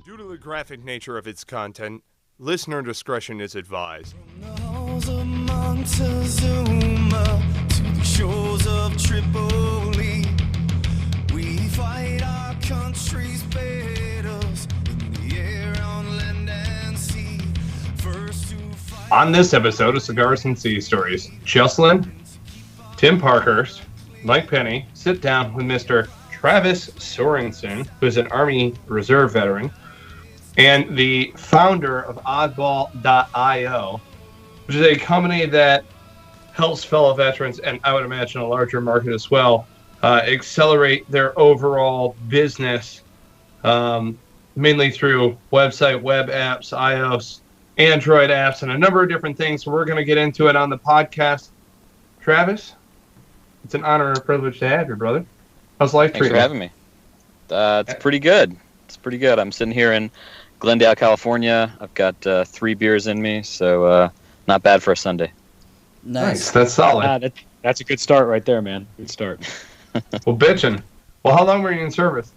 Due to the graphic nature of its content, listener discretion is advised. From the halls of Montezuma to the shores of Tripoli, we fight our country's battles in the air, on land and sea. First to fight. On this episode of Cigars and Sea Stories, Juslin, Tim Parkhurst, Mike Penney sit down with Mr. Travis Sorensen, who is an Army Reserve veteran, and the founder of Oddball.io, which is a company that helps fellow veterans, and I would imagine a larger market as well, accelerate their overall business, mainly through website, web apps, iOS, Android apps, and a number of different things. So we're going to get into it on the podcast. Travis, it's an honor and a privilege to have you, brother. How's life treating you? Thanks for having me. It's pretty good. It's pretty good. I'm sitting here in Glendale, California. I've got 3 beers in me, so not bad for a Sunday. Nice. That's solid. That's a good start right there, man. Good start. Well, bitchin'. Well, how long were you in service?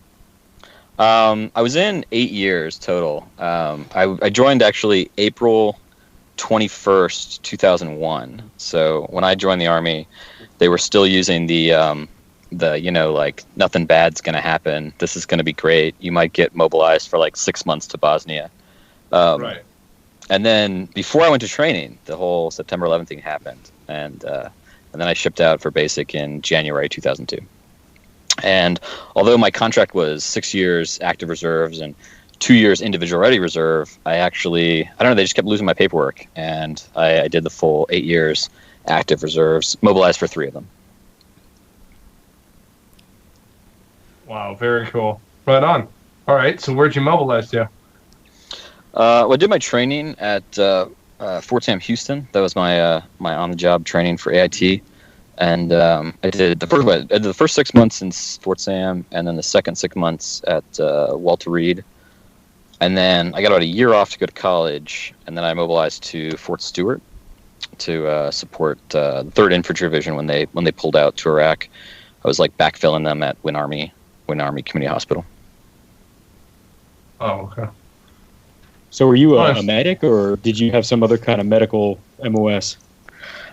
I was in 8 years total. I joined actually April 21st, 2001. So when I joined the Army, they were still using the like, nothing bad's going to happen. This is going to be great. You might get mobilized for like 6 months to Bosnia. Right. And then before I went to training, the whole September 11th thing happened. And then I shipped out for basic in January 2002. And although my contract was 6 years active reserves and 2 years individual ready reserve, they just kept losing my paperwork. And I did the full 8 years active reserves, mobilized for 3 of them. Wow, very cool. Right on. All right, so where'd you mobilize to? Well, I did my training at Fort Sam Houston. That was my my on-the-job training for AIT. And I did the first 6 months in Fort Sam, and then the second 6 months at Walter Reed. And then I got about a year off to go to college, and then I mobilized to Fort Stewart to support the 3rd Infantry Division when they pulled out to Iraq. I was like backfilling them at Wynn Army Community Hospital. Oh, okay. So were you a medic, or did you have some other kind of medical MOS?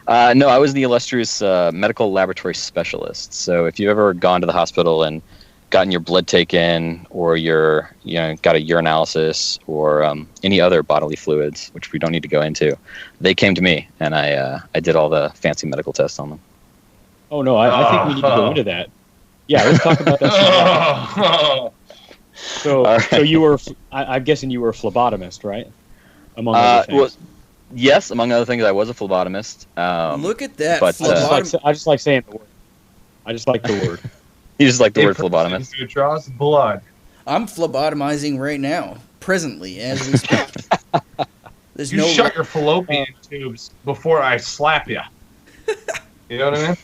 No, I was the illustrious medical laboratory specialist. So if you've ever gone to the hospital and gotten your blood taken, or got a urinalysis, or any other bodily fluids, which we don't need to go into, they came to me, and I did all the fancy medical tests on them. Oh no, I think we need to go into that. Yeah, let's talk about that. So you were, I'm guessing you were a phlebotomist, right? Among other things. Well, yes, among other things, I was a phlebotomist. Look at that. But, I just like saying the word. I just like the word. You just like the word phlebotomist. Who draws blood. I'm phlebotomizing right now, presently, as we speak. Shut your fallopian tubes before I slap you. You know what I mean?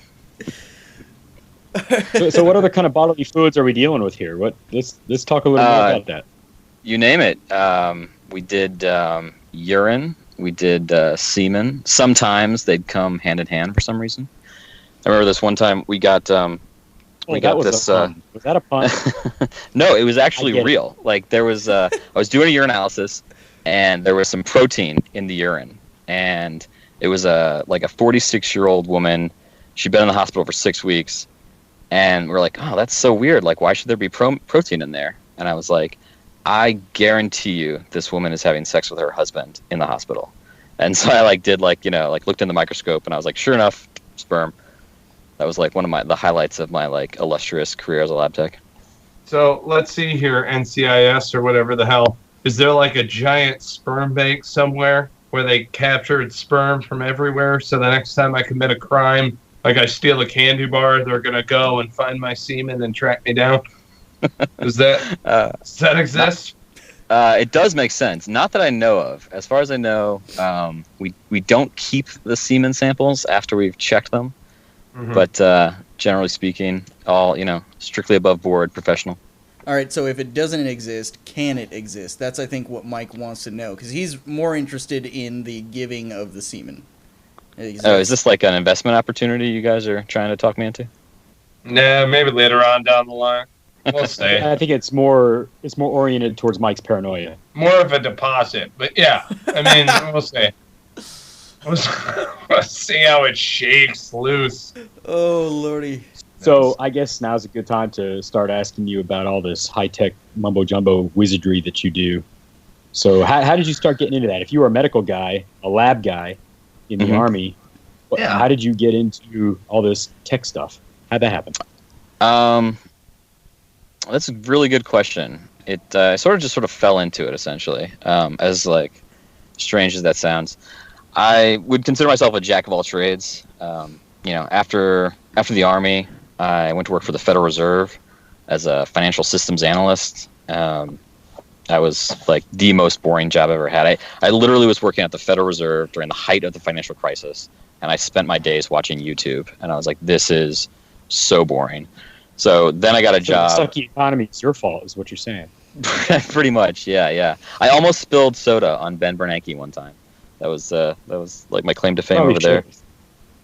So what other kind of bodily fluids are we dealing with here? Let's talk a little more about that. You name it. We did urine. We did semen. Sometimes they'd come hand in hand for some reason. I remember this one time we got was that a pun? No, it was actually real. Like there was I was doing a urinalysis, and there was some protein in the urine, and it was a 46-year-old woman. She'd been in the hospital for 6 weeks. And we're like, oh, that's so weird. Like, why should there be protein in there? And I was like, I guarantee you this woman is having sex with her husband in the hospital. And so I looked in the microscope, and I was like, sure enough, sperm. That was like one of the highlights of my illustrious career as a lab tech. So let's see here, NCIS or whatever the hell. Is there like a giant sperm bank somewhere where they captured sperm from everywhere, so the next time I commit a crime, like I steal a candy bar, they're going to go and find my semen and track me down? Does that exist? It does make sense. Not that I know of. As far as I know, we don't keep the semen samples after we've checked them. Mm-hmm. But generally speaking, all, strictly above board, professional. All right, so if it doesn't exist, can it exist? That's, I think, what Mike wants to know, because he's more interested in the giving of the semen. Oh, is this like an investment opportunity you guys are trying to talk me into? Nah, maybe later on down the line. We'll say. I think it's more oriented towards Mike's paranoia. More of a deposit, but yeah. I mean, we'll say. Let's see how it shakes loose. Oh, lordy. So I guess now's a good time to start asking you about all this high-tech mumbo-jumbo wizardry that you do. So how did you start getting into that? If you were a medical guy, a lab guy in the Army, how did you get into all this tech stuff? How'd that happen? That's a really good question. It sort of fell into it, essentially, as, like, strange as that sounds. I would consider myself a jack of all trades. After the Army, I went to work for the Federal Reserve as a financial systems analyst. That was like the most boring job I've ever had. I literally was working at the Federal Reserve during the height of the financial crisis, and I spent my days watching YouTube. And I was like, this is so boring. So then I got a job. The sucky economy is your fault, is what you're saying. Pretty much, yeah. I almost spilled soda on Ben Bernanke one time. That was like my claim to fame over there.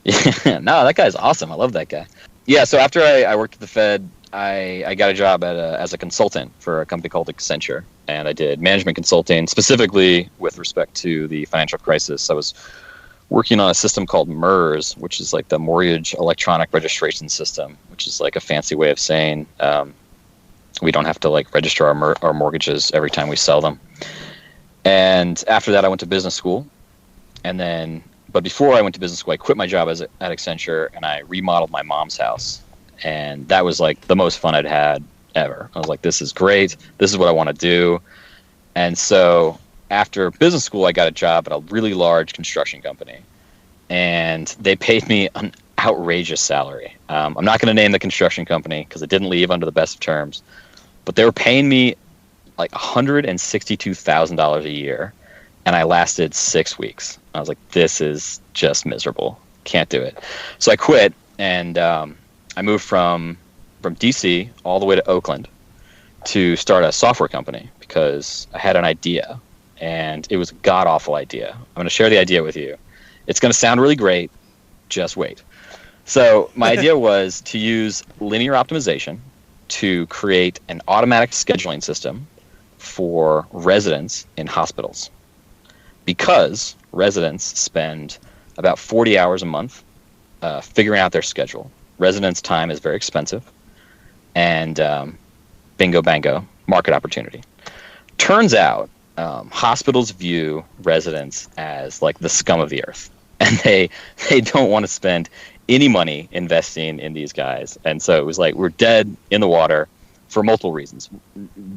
Yeah, no, that guy's awesome. I love that guy. Yeah, so after I worked at the Fed, I got a job as a consultant for a company called Accenture, and I did management consulting specifically with respect to the financial crisis. I was working on a system called MERS, which is like the Mortgage Electronic Registration System, which is like a fancy way of saying we don't have to like register our mortgages every time we sell them. And after that, I went to business school. But before I went to business school, I quit my job at Accenture, and I remodeled my mom's house. And that was like the most fun I'd had ever. I was like, this is great. This is what I want to do. And so after business school, I got a job at a really large construction company. And they paid me an outrageous salary. I'm not going to name the construction company because it didn't leave under the best of terms. But they were paying me like $162,000 a year. And I lasted 6 weeks. I was like, this is just miserable. Can't do it. So I quit, and I moved from DC all the way to Oakland to start a software company because I had an idea, and it was a god-awful idea. I'm going to share the idea with you. It's going to sound really great. Just wait. So my idea was to use linear optimization to create an automatic scheduling system for residents in hospitals. Because residents spend about 40 hours a month figuring out their schedule. Residents' time is very expensive. And bingo, bango, market opportunity. Turns out hospitals view residents as like the scum of the earth. And they don't want to spend any money investing in these guys. And so it was like we're dead in the water for multiple reasons.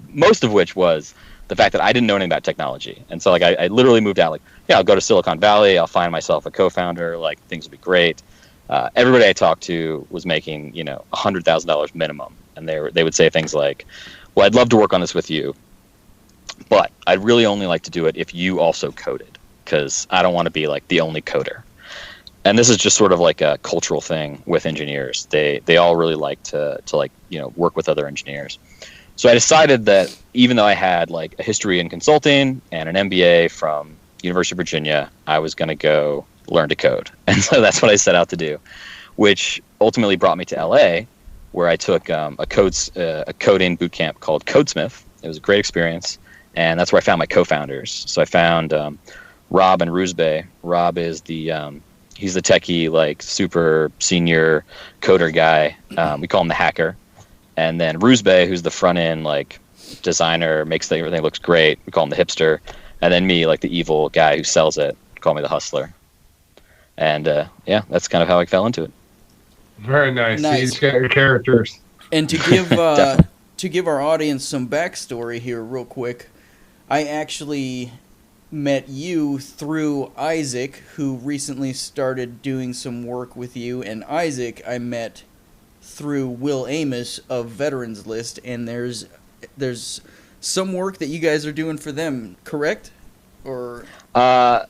Most of which was the fact that I didn't know anything about technology. And so like I literally moved out like, yeah, I'll go to Silicon Valley, I'll find myself a co-founder, like things will be great. Everybody I talked to was making, $100,000 minimum. And they would say things like, well, I'd love to work on this with you, but I'd really only like to do it if you also coded, because I don't want to be like the only coder. And this is just sort of like a cultural thing with engineers. They all really like to work with other engineers. So I decided that even though I had like a history in consulting and an MBA from University of Virginia, I was going to go learn to code. And so that's what I set out to do, which ultimately brought me to LA, where I took a coding boot camp called Codesmith. It was a great experience. And that's where I found my co-founders. So I found Rob and Rusbe. Rob is he's the techie, like super senior coder guy. We call him the hacker. And then Rusbe, who's the front end like designer, makes everything looks great. We call him the hipster. And then me, like the evil guy who sells it, call me the hustler. And that's kind of how I fell into it. Very nice. These characters. And to give our audience some backstory here, real quick, I actually met you through Isaac, who recently started doing some work with you, and Isaac I met through Will Amos of Veterans List, and there's some work that you guys are doing for them, correct? Or so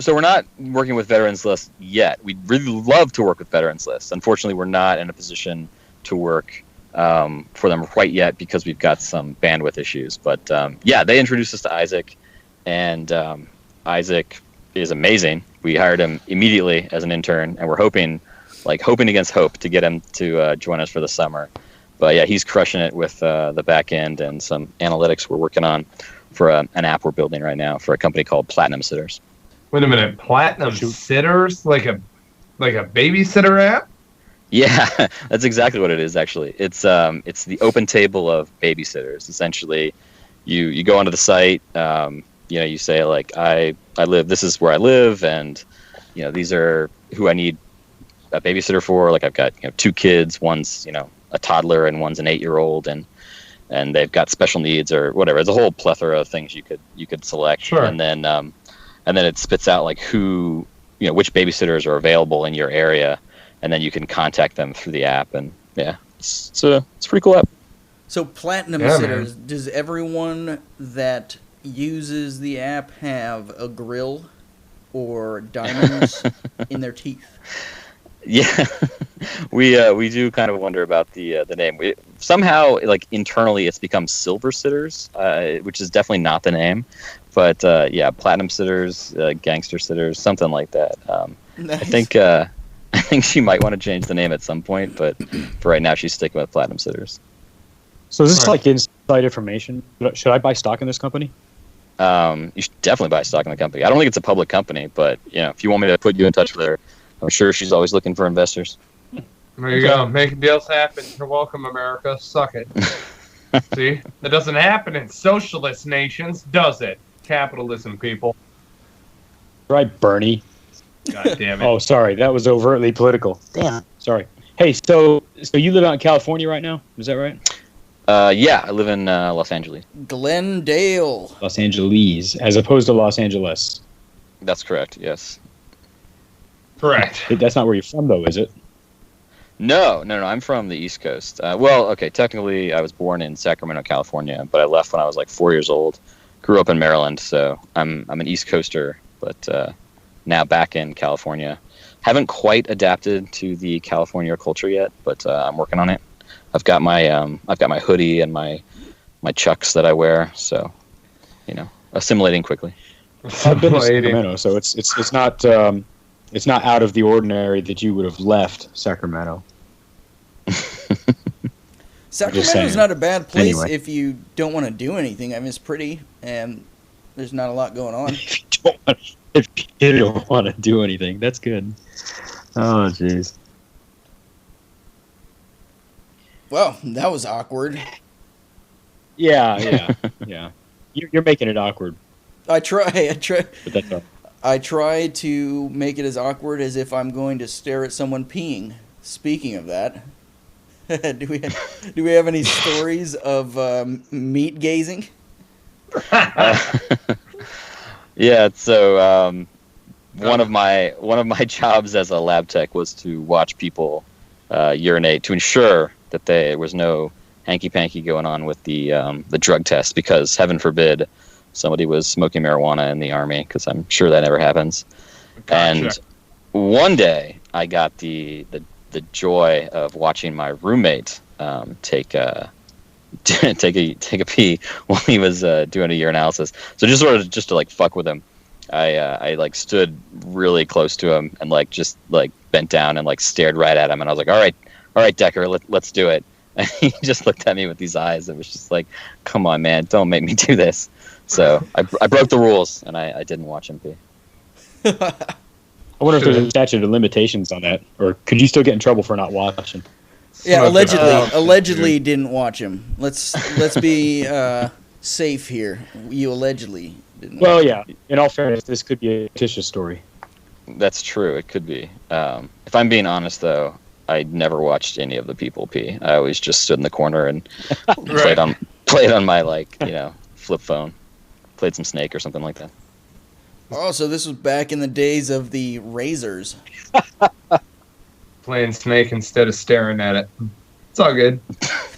we're not working with Veterans List yet. We'd really love to work with Veterans List. Unfortunately, we're not in a position to work for them quite yet because we've got some bandwidth issues. But they introduced us to Isaac, and Isaac is amazing. We hired him immediately as an intern, and we're hoping against hope to get him to join us for the summer. But yeah, he's crushing it with the back end and some analytics we're working on for an app we're building right now for a company called Platinum Sitters. Wait a minute, Platinum Sitters, like a babysitter app? Yeah, that's exactly what it is. Actually, it's the open table of babysitters. Essentially, you go onto the site. You say like I live. This is where I live, and these are who I need a babysitter for. Like I've got 2 kids. One's a toddler and one's an 8-year-old, and they've got special needs or whatever. There's a whole plethora of things you could select. Sure. And then it spits out like who which babysitters are available in your area. And then you can contact them through the app, and yeah, it's a pretty cool app. So Platinum Sitters, does everyone that uses the app have a grill or diamonds in their teeth? Yeah, we do kind of wonder about the name. Somehow, like internally, it's become Silver Sitters, which is definitely not the name. But yeah, Platinum Sitters, Gangster Sitters, something like that. Nice. I think she might want to change the name at some point, but for right now, she's sticking with Platinum Sitters. So is this like inside information? Should I buy stock in this company? You should definitely buy stock in the company. I don't think it's a public company, but if you want me to put you in touch with her, I'm sure she's always looking for investors. There you go. Making deals happen. You're welcome, America. Suck it. See? That doesn't happen in socialist nations, does it? Capitalism, people. Right, Bernie. God damn it. Oh, sorry. That was overtly political. Damn. Sorry. Hey, so you live out in California right now? Is that right? Yeah, I live in Los Angeles. Glendale. Los Angeles, as opposed to Los Angeles. That's correct, yes. Correct. That's not where you're from, though, is it? No. I'm from the East Coast. Well, okay, technically I was born in Sacramento, California, but I left when I was like 4 years old. Grew up in Maryland, so I'm an East Coaster, but now back in California. Haven't quite adapted to the California culture yet, but I'm working on it. I've got my hoodie and my Chucks that I wear, so assimilating quickly. I've been to Sacramento, so it's not out of the ordinary that you would have left Sacramento. Sacramento's not a bad place Anyway. if you don't want to do anything. I mean, it's pretty, and there's not a lot going on. If you don't want to do anything, that's good. Oh, jeez. Well, that was awkward. Yeah. You're making it awkward. I try. But that's all. I try to make it as awkward as if I'm going to stare at someone peeing. Speaking of that, do we have any stories of meat gazing? Yeah, so one of my jobs as a lab tech was to watch people urinate to ensure that there was no hanky-panky going on with the drug test, because heaven forbid somebody was smoking marijuana in the Army, because I'm sure that never happens. Gotcha. And one day I got the joy of watching my roommate take a pee while he was doing a urinalysis. So just to like fuck with him, I like stood really close to him and just bent down and stared right at him, and I was like, all right, Decker, let's do it. And he just looked at me with these eyes. It was just like, come on, man, don't make me do this. So I broke the rules, and I didn't watch him pee. I wonder if there's a statute of limitations on that, or could you still get in trouble for not watching? Yeah, allegedly didn't watch him. Let's be safe here. You allegedly didn't. Well, yeah. In all fairness, this could be a fictitious story. That's true. It could be. If I'm being honest, though, I never watched any of the people pee. I always just stood in the corner and played on my flip phone, played some Snake or something like that. Oh, so this was back in the days of the razors. Playing Snake instead of staring at it. It's all good.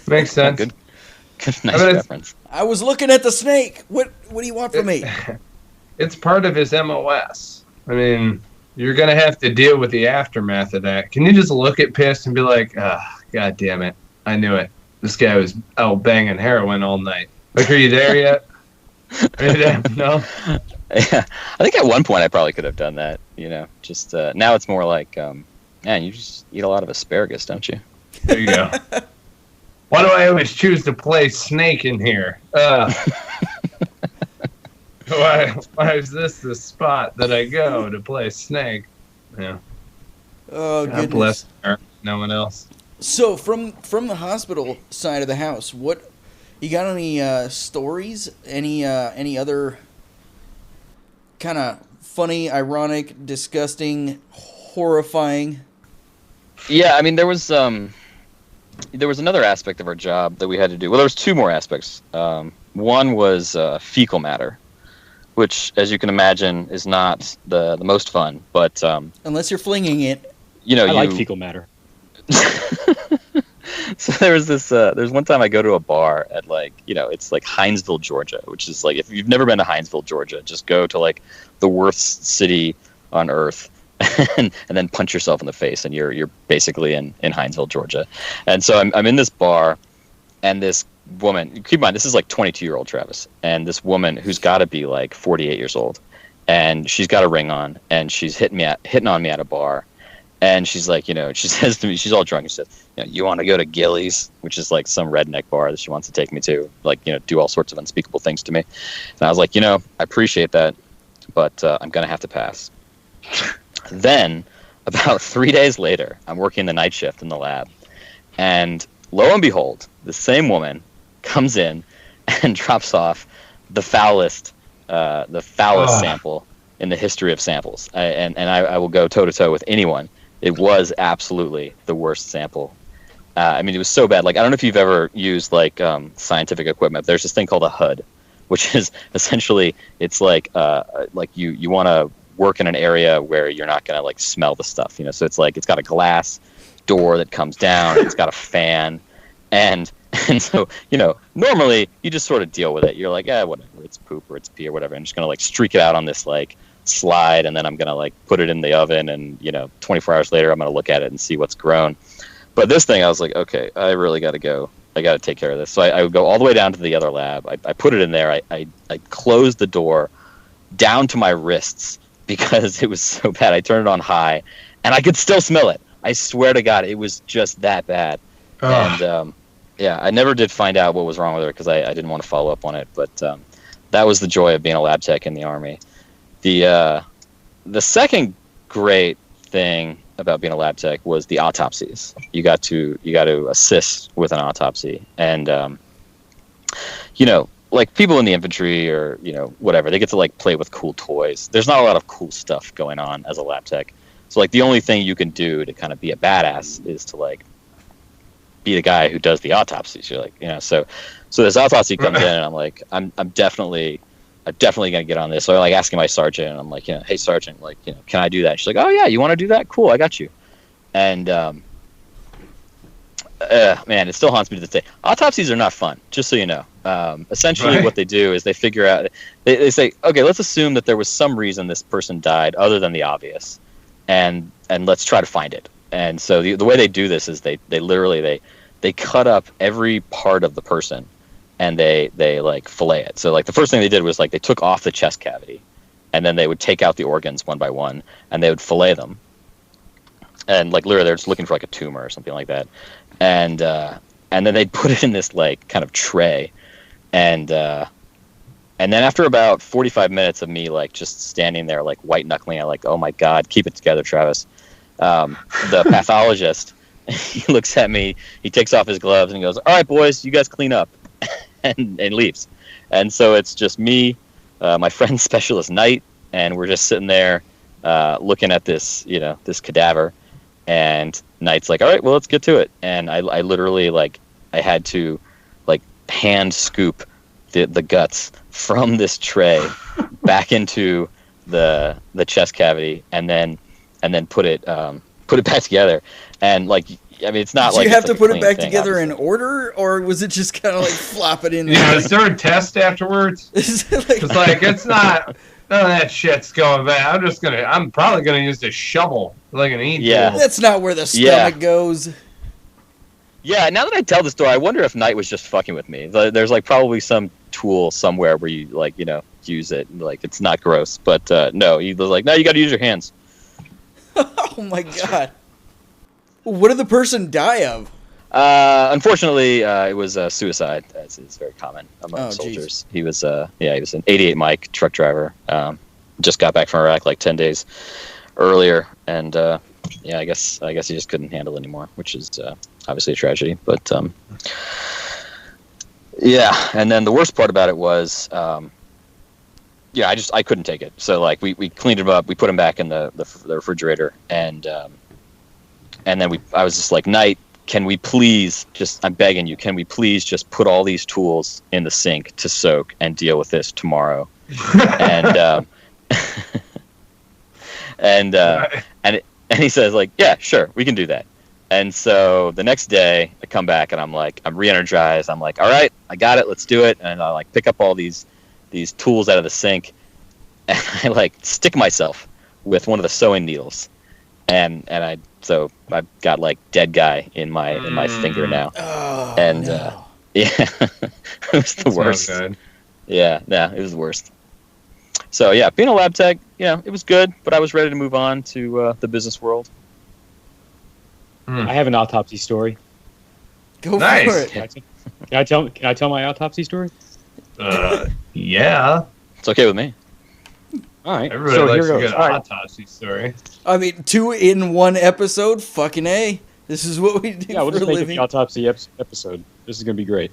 Makes sense. Good, nice reference. I was looking at the snake. What do you want from me? It's part of his MOS. I mean, you're going to have to deal with the aftermath of that. Can you just look at Pissed and be like, God damn it. I knew it. This guy was out banging heroin all night. Like, are you there yet? No? Yeah, I think at one point I probably could have done that, just now it's more like, man, you just eat a lot of asparagus, don't you? There you go. Why do I always choose to play Snake in here? Why is this the spot that I go to play Snake? Yeah. Oh, God goodness. bless her. No one else. So, from the hospital side of the house, what you got? Any stories? Any other kind of funny, ironic, disgusting, horrifying? Yeah, I mean, there was another aspect of our job that we had to do. Well, there was two more aspects. One was fecal matter, which, as you can imagine, is not the most fun. But unless you're flinging it, I like fecal matter. So there's one time I go to a bar at it's like Hinesville, Georgia, which is like, if you've never been to Hinesville, Georgia, just go to like the worst city on earth and then punch yourself in the face and you're basically in Hinesville, Georgia. And so I'm in this bar, and this woman, keep in mind, this is like 22-year-old Travis, and this woman who's got to be like 48 years old, and she's got a ring on, and she's hitting on me at a bar. And she's like, she says to me, she's all drunk, and she says, you want to go to Gillies, which is like some redneck bar that she wants to take me to, like, do all sorts of unspeakable things to me. And I was like, I appreciate that, but I'm going to have to pass. Then, about 3 days later, I'm working the night shift in the lab, and lo and behold, the same woman comes in and drops off the foulest sample in the history of samples. I will go toe-to-toe with anyone. It was absolutely the worst sample. I mean, it was so bad. Like, I don't know if you've ever used scientific equipment. There's this thing called a HUD, which is essentially, it's like you want to work in an area where you're not gonna like smell the stuff. So it's like, it's got a glass door that comes down. It's got a fan, and so normally you just sort of deal with it. You're like, whatever, it's poop or it's pee or whatever. I'm just gonna like streak it out on this like slide, and then I'm gonna like put it in the oven, and 24 hours later I'm gonna look at it and see what's grown. But this thing, I was like, okay, I really gotta go. I gotta take care of this. So I would go all the way down to the other lab. I put it in there. I closed the door down to my wrists because it was so bad. I turned it on high, and I could still smell it. I swear to God, it was just that bad. And I never did find out what was wrong with her because I didn't want to follow up on it. But that was the joy of being a lab tech in the Army. The second great thing about being a lab tech was the autopsies. You got to assist with an autopsy, and like people in the infantry or whatever, they get to like play with cool toys. There's not a lot of cool stuff going on as a lab tech. So like the only thing you can do to kind of be a badass is to like be the guy who does the autopsies. You're like, so this autopsy comes in, and I'm like, I'm definitely gonna get on this. So I'm like asking my sergeant, and I'm like, hey sergeant, like, can I do that? And she's like, oh yeah, you want to do that? Cool, I got you. And man, it still haunts me to this day. Autopsies are not fun, just so you know. Essentially, right. What they do is they figure out. They say, okay, let's assume that there was some reason this person died other than the obvious, and let's try to find it. And so the way they do this is they literally cut up every part of the person, and they like fillet it. So like the first thing they did was like they took off the chest cavity, and then they would take out the organs one by one, and they would fillet them. And like literally they're just looking for like a tumor or something like that. And then they'd put it in this like kind of tray, and then after about 45 minutes of me like just standing there like white knuckling, I'm like, oh my God, keep it together, Travis. The pathologist, he looks at me, he takes off his gloves, and he goes, all right, boys, you guys clean up, and leaves. And so it's just me, my friend Specialist Knight, and we're just sitting there looking at this, this cadaver. And Knight's like, all right, well, let's get to it. And I literally like I had to like hand scoop the guts from this tray back into the chest cavity, and then put it back together. And like, I mean, it's not like you have to put it back thing, together obviously. in order, or was it just kind of like flop it in there? Yeah, is there a test afterwards? It's like it's not. None of that shit's going back. I'm probably gonna use a shovel like an eat. Yeah, tool. That's not where the stomach goes. Yeah, now that I tell the story, I wonder if Knight was just fucking with me. There's like probably some tool somewhere where you like use it, like it's not gross, but no, he was like, no, you got to use your hands. Oh my God! What did the person die of? Unfortunately, it was suicide. It's very common among soldiers. Geez. He was an 88 Mike truck driver. Just got back from Iraq like 10 days earlier, and I guess he just couldn't handle it anymore, which is obviously a tragedy. But and then the worst part about it was, I couldn't take it. So like we cleaned him up, we put him back in the refrigerator, and then I was just like, Knight, can we please just, I'm begging you, can we please just put all these tools in the sink to soak and deal with this tomorrow? And and he says like, yeah, sure, we can do that. And so the next day I come back and I'm like, I'm re-energized. I'm like, all right, I got it. Let's do it. And I like pick up all these tools out of the sink, and I like stick myself with one of the sewing needles. And I've got like dead guy in my finger now. Oh, and no. it was the worst. Good. Yeah, it was the worst. So yeah, being a lab tech, it was good, but I was ready to move on to the business world. I have an autopsy story. Go Nice. for it. Can I tell my autopsy story? Yeah. It's okay with me. All right. Everybody likes a good autopsy story. I mean, 2 in 1 episode. Fucking A. This is what we do. Yeah, we'll for just a make it living. the autopsy episode. This is going to be great.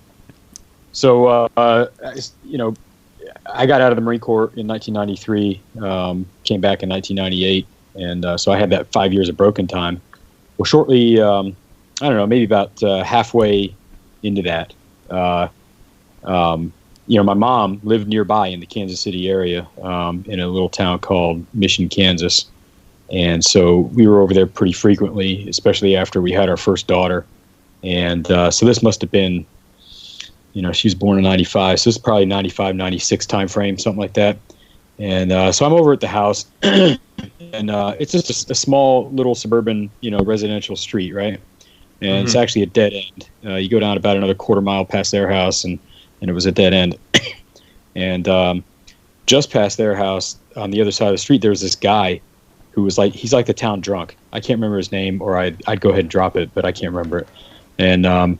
So, I got out of the Marine Corps in 1993, came back in 1998, and so I had that 5 years of broken time. Well, shortly, I don't know, maybe about halfway into that, my mom lived nearby in the Kansas City area, in a little town called Mission, Kansas. And so we were over there pretty frequently, especially after we had our first daughter. And so this must have been, she was born in 95, so this is probably 95, 96 time frame, something like that. And so I'm over at the house, and it's just a small little suburban, residential street, right? And it's actually a dead end. You go down about another quarter mile past their house, and it was a dead end. And just past their house, on the other side of the street, there was this guy who was he's like the town drunk. I can't remember his name, or I'd go ahead and drop it, but I can't remember it. And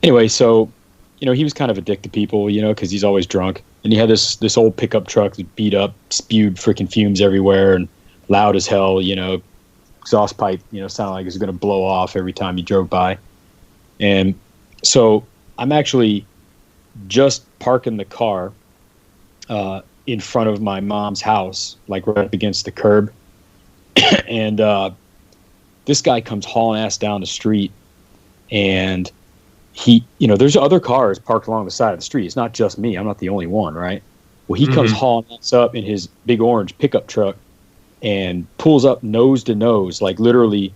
anyway, so he was kind of a dick to people, because he's always drunk. And he had this old pickup truck that beat up, spewed freaking fumes everywhere, and loud as hell. Exhaust pipe, sounded like it was going to blow off every time he drove by. And so I'm actually just parking the car in front of my mom's house, like right up against the curb. And this guy comes hauling ass down the street, and he, there's other cars parked along the side of the street. It's not just me. I'm not the only one, right? Well, he comes hauling us up in his big orange pickup truck and pulls up nose to nose, like literally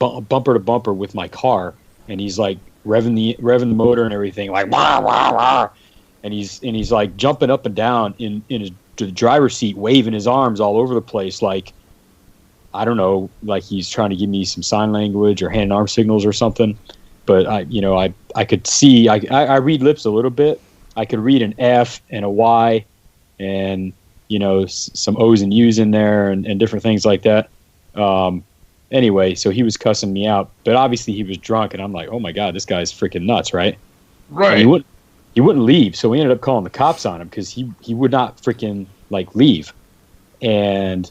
bumper to bumper with my car. And he's like revving the motor and everything, like wah wah wah. And he's like jumping up and down in the driver's seat, waving his arms all over the place, like, I don't know, like he's trying to give me some sign language or hand and arm signals or something. But I could see, I read lips a little bit. I could read an F and a Y, and some O's and U's in there, and different things like that. Anyway, so he was cussing me out, but obviously he was drunk, and I'm like, oh my god, this guy's freaking nuts, right? Right. And he wouldn't leave, so we ended up calling the cops on him because he would not freaking leave. And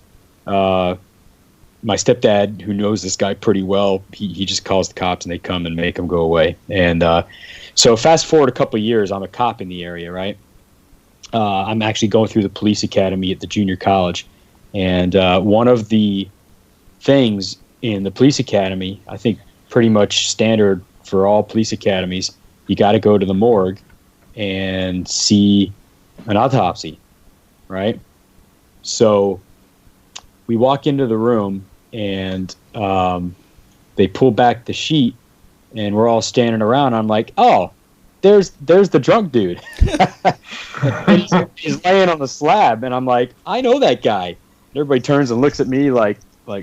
my stepdad, who knows this guy pretty well, he just calls the cops, and they come and make him go away. And so fast forward a couple of years, I'm a cop in the area, right? I'm actually going through the police academy at the junior college. And one of the things in the police academy, I think pretty much standard for all police academies, you got to go to the morgue and see an autopsy, right? So we walk into the room, and they pull back the sheet, and we're all standing around. I'm like, oh, there's the drunk dude. he's laying on the slab, and I'm like, I know that guy. And everybody turns and looks at me like,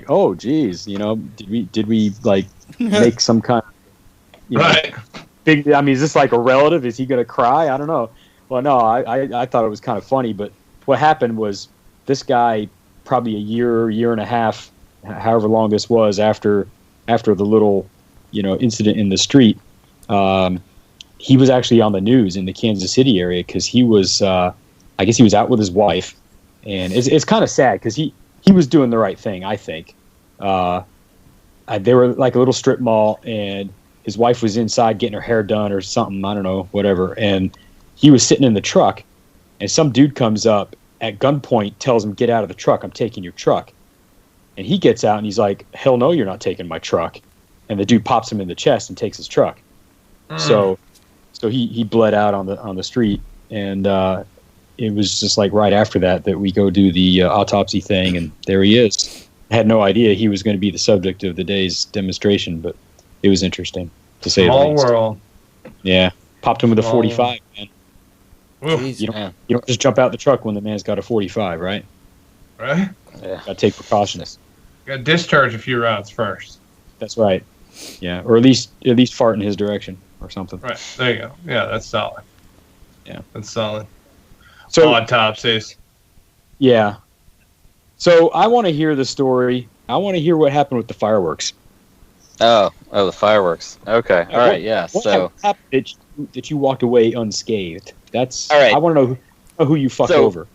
oh, geez, did we like make some kind of right. big? I mean, is this like a relative? Is he gonna cry? I don't know. Well, no, I thought it was kind of funny, but what happened was this guy, probably a year and a half, however long this was, after the little incident in the street, he was actually on the news in the Kansas City area because he was, I guess he was out with his wife, and it's kind of sad because he was doing the right thing, I think. They were like a little strip mall, and his wife was inside getting her hair done or something, I don't know, whatever, and he was sitting in the truck, and some dude comes up at gunpoint, tells him, "Get out of the truck, I'm taking your truck." And he gets out and he's like, "Hell no, you're not taking my truck." And the dude pops him in the chest and takes his truck. So he bled out on the street, and it was just like right after that we go do the autopsy thing, and there he is. I had no idea he was going to be the subject of the day's demonstration, but it was interesting to say the least. Small world. Yeah, popped him with a 45, man. Jeez, You don't just jump out the truck when the man's got a 45, right? Right? Yeah. Got to take precautions. Got to discharge a few rounds first. That's right. Yeah, or at least fart in his direction or something. Right. There you go. Yeah, that's solid. Yeah. That's solid. So Autopsies. yeah. So I want to hear the story. I want to hear what happened with the fireworks. Oh, the fireworks. Okay. All right. Yeah. What So happened that you walked away unscathed? That's all right. I want to know who you fucked over.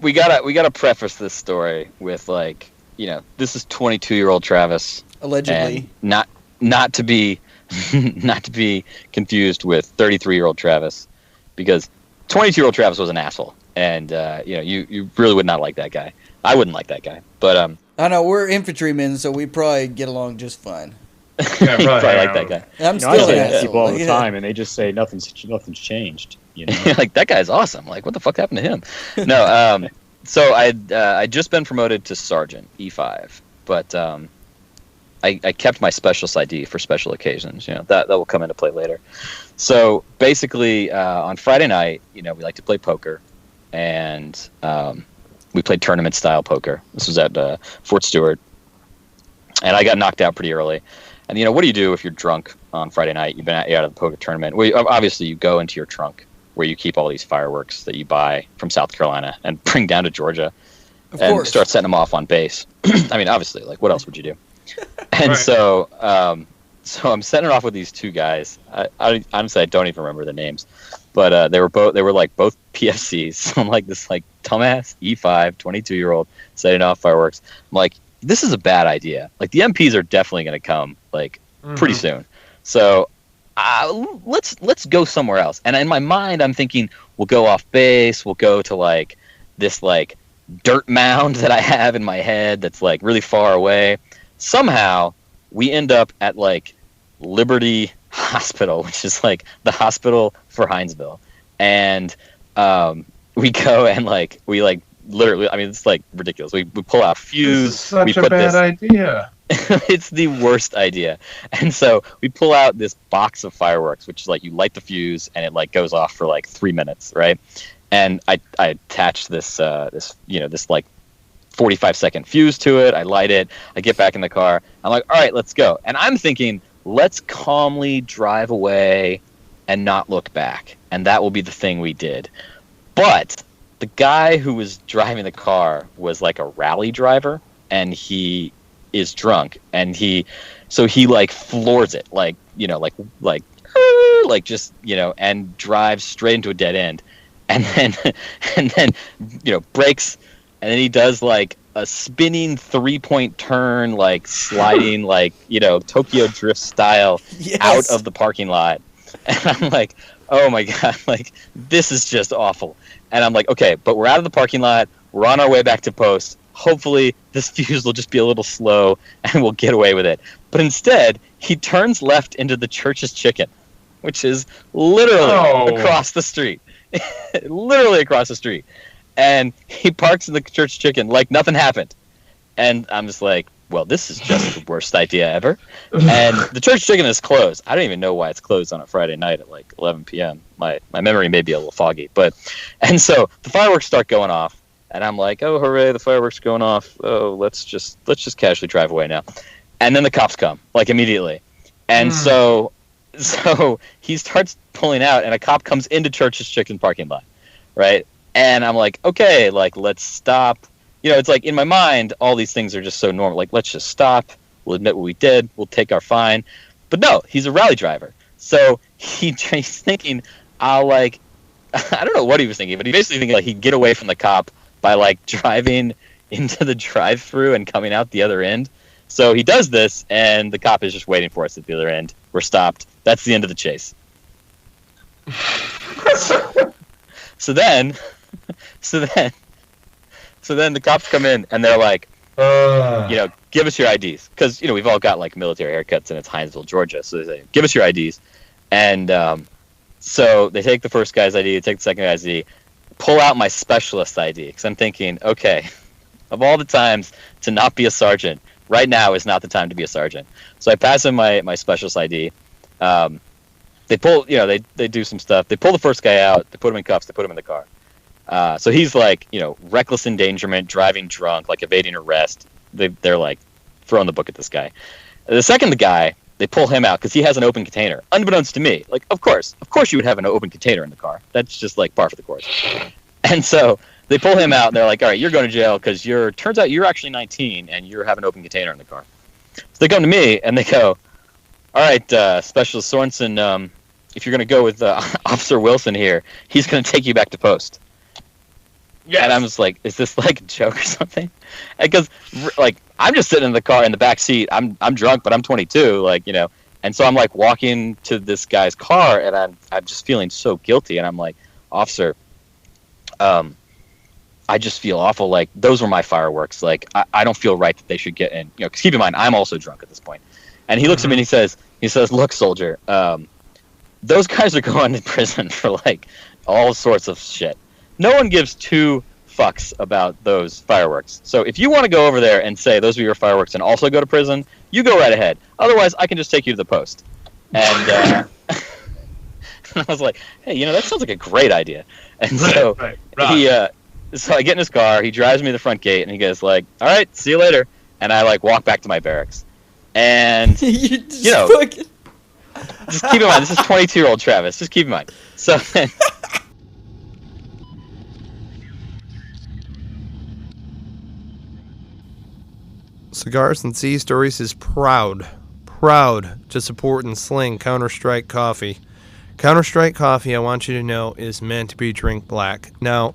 we gotta preface this story with this is 22-year-old Travis, allegedly. and not to be confused with 33-year-old Travis, because 22-year-old Travis was an asshole, and you really would not like that guy. I wouldn't like that guy, but I know we're infantrymen, so we probably get along just fine. Yeah, you probably like that guy. I'm I still say an that to people all asshole. the time, and they just say nothing's changed. Like, that guy's awesome. Like, what the fuck happened to him? No, so I'd just been promoted to sergeant, E5, but I kept my specialist ID for special occasions. That will come into play later. So basically, on Friday night, we like to play poker, and we played tournament style poker. This was at Fort Stewart, and I got knocked out pretty early. And what do you do if you're drunk on Friday night? You've been out of the poker tournament. Well, obviously, you go into your trunk where you keep all these fireworks that you buy from South Carolina and bring down to Georgia, and start setting them off on base. I mean, obviously, like, what else would you do? And Right. so I'm setting it off with these two guys. I honestly, I don't even remember their names, but they were both PFCs. So I'm like this dumbass E5 22-year-old setting off fireworks. I'm like, this is a bad idea. Like, the MPs are definitely going to come pretty soon. So let's go somewhere else. And in my mind, I'm thinking we'll go off base. We'll go to this dirt mound that I have in my head that's really far away. Somehow we end up at Liberty Hospital, which is the hospital for Hinesville. And we go and we literally, I mean, it's ridiculous. We pull out fuse. This is such we a put bad idea. It's the worst idea. And so we pull out this box of fireworks, which is you light the fuse and it goes off for 3 minutes, right? And I attach this 45-second fuse to it. I light it. I get back in the car. I'm like, all right, let's go. And I'm thinking, let's calmly drive away and not look back. And that will be the thing we did. But the guy who was driving the car was a rally driver, and he is drunk, and he floors it and drives straight into a dead end, and then brakes, and then he does a spinning 3-point turn, sliding Tokyo Drift style out of the parking lot. And I'm like, oh my god, this is just awful. And I'm like, okay, but we're out of the parking lot, we're on our way back to post. Hopefully this fuse will just be a little slow and we'll get away with it. But instead, he turns left into the Church's Chicken, which is literally across the street. Literally across the street. And he parks in the Church's Chicken like nothing happened. And I'm just like, well, this is just the worst idea ever. And the Church's Chicken is closed. I don't even know why it's closed on a Friday night at 11 p.m. My memory may be a little foggy. And so the fireworks start going off. And I'm like, oh, hooray, the fireworks are going off. Oh, let's just casually drive away now. And then the cops come, immediately. And so he starts pulling out, and a cop comes into Church's Chicken parking lot, right? And I'm like, okay, let's stop. It's in my mind, all these things are just so normal. Let's just stop. We'll admit what we did. We'll take our fine. But no, he's a rally driver. So he's thinking, I'll like, I don't know what he was thinking, but he basically thinking like he'd get away from the cop by like driving into the drive-through and coming out the other end. So he does this, and the cop is just waiting for us at the other end. We're stopped. That's the end of the chase. So then the cops come in, and they're like, give us your IDs. Because, we've all got, like, military haircuts, and it's Hinesville, Georgia. So they say, give us your IDs. And so they take the first guy's ID, they take the second guy's ID, pull out my specialist ID. Because I'm thinking, okay, of all the times to not be a sergeant, right now is not the time to be a sergeant. So I pass him my specialist ID. They pull, they do some stuff. They pull the first guy out. They put him in cuffs. They put him in the car. So he's like, reckless endangerment, driving drunk, like evading arrest. They're like throwing the book at this guy. The second guy, they pull him out because he has an open container. Unbeknownst to me, like, of course you would have an open container in the car. That's just like par for the course. And so they pull him out, and they're like, all right, you're going to jail because turns out you're actually 19 and you have an open container in the car. So they come to me and they go, all right, Specialist Sorensen, if you're going to go with Officer Wilson here, he's going to take you back to post. Yes. And I'm just like, is this like a joke or something? Because like I'm just sitting in the car in the back seat. I'm drunk, but I'm 22, and so I'm like walking to this guy's car, and I'm just feeling so guilty, and I'm like, officer, I just feel awful. Like, those were my fireworks. Like, I don't feel right that they should get in. Because keep in mind, I'm also drunk at this point. And he looks at me and he says, look, soldier, those guys are going to prison for like all sorts of shit. No one gives two fucks about those fireworks. So if you want to go over there and say those are your fireworks and also go to prison, you go right ahead. Otherwise, I can just take you to the post. And I was like, hey, that sounds like a great idea. And so so I get in his car, he drives me to the front gate, and he goes like, all right, see you later. And I like walk back to my barracks. And, just keep in mind, this is 22-year-old Travis. Just keep in mind. So then... Cigars and Sea Stories is proud to support and sling Counter-Strike coffee. Counter-Strike coffee, I want you to know, is meant to be drink black. Now,